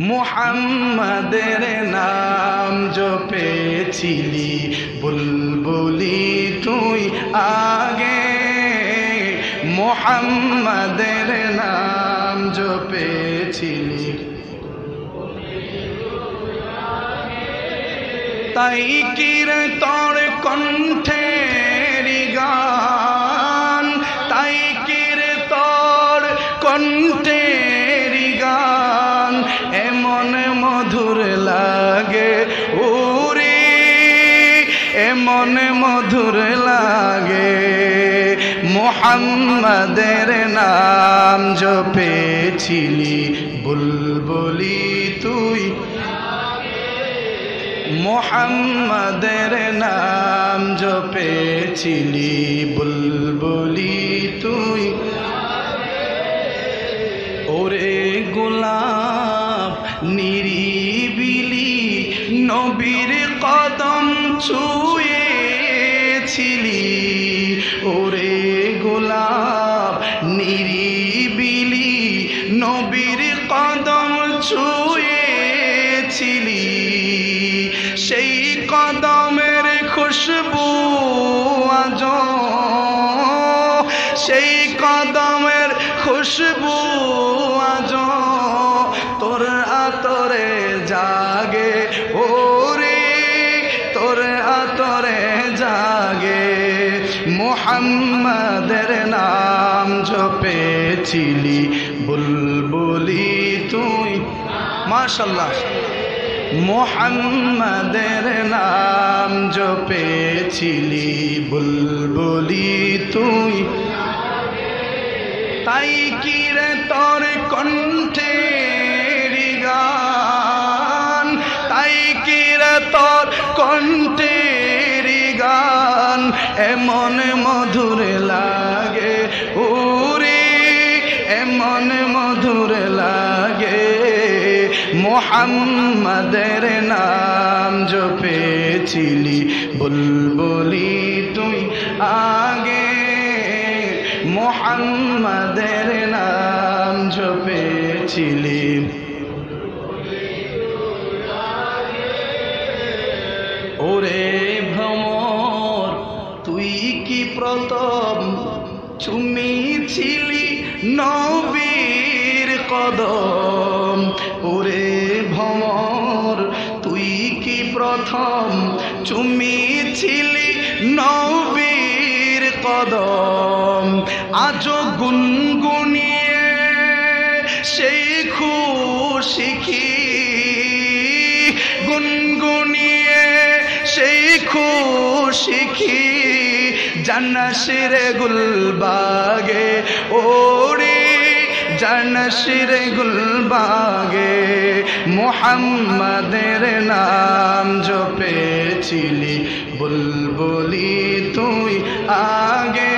মুহাম্মাদের নাম জপেছিলি বুলবুলি তুই আগে, মুহাম্মাদের নাম জপেছিলি তাই কিরে তোর কণ্ঠের গান, তাই কিরে তোর কণ্ঠের গান এমন মধুর লাগে ওরে, এমন মধুর লাগে। মুহাম্মাদের নাম জপেছিলি বুলবুলি তুই, মুহাম্মাদের নাম জপেছিলি বুলবুলি তুই। ওরে গোলাপ নিরিবিলি নবীর কদম ছুঁয়েছিলি, ওরে গোলাপ নিরিবিলি নবীর কদম ছুঁয়েছিলি। সেই কদমের খুশবু আজ, সেই কদমের খুশবু আজ তোর আতরে জাগে ওরে, তোর আতরে জাগে। মুহাম্মাদের নাম জপেছিলি বুলবুলি তুই, মাশাআল্লাহ। মুহাম্মাদের নাম জপেছিলি বুলবুলি তুই তাই কিরে তোর কণ্ঠের গান, তাই কিরে তোর কণ্ঠের গান এমন মধুর লাগে ওরে, এমন মধুর লাগে। মুহাম্মাদের নাম জপেছিলি বুলবুলি তুই আগে, মুহাম্মাদের নাম জপেছিলি। ওরে ভ্রমর তুই কি প্রথম চুমিছিলি নবীর কদম, ওরে ভ্রমর তুই কি প্রথম চুমিছিলি নবীর কদম। আজ গুনগুনিয়ে সেই খুশি কি, গুনগুনিয়ে সেই খুশি কি জানাস রে গুলবাগে ওরে, জানাস রে গুলবাগে। মুহাম্মাদের নাম জপেছিলি বুলবুলি তুই আগে,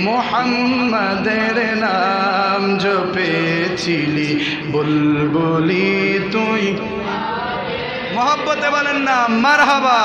মুহাম্মাদের নাম জপেছিলি বুলবুলি তুই। মহব্বতে বলেন না মারহাবা।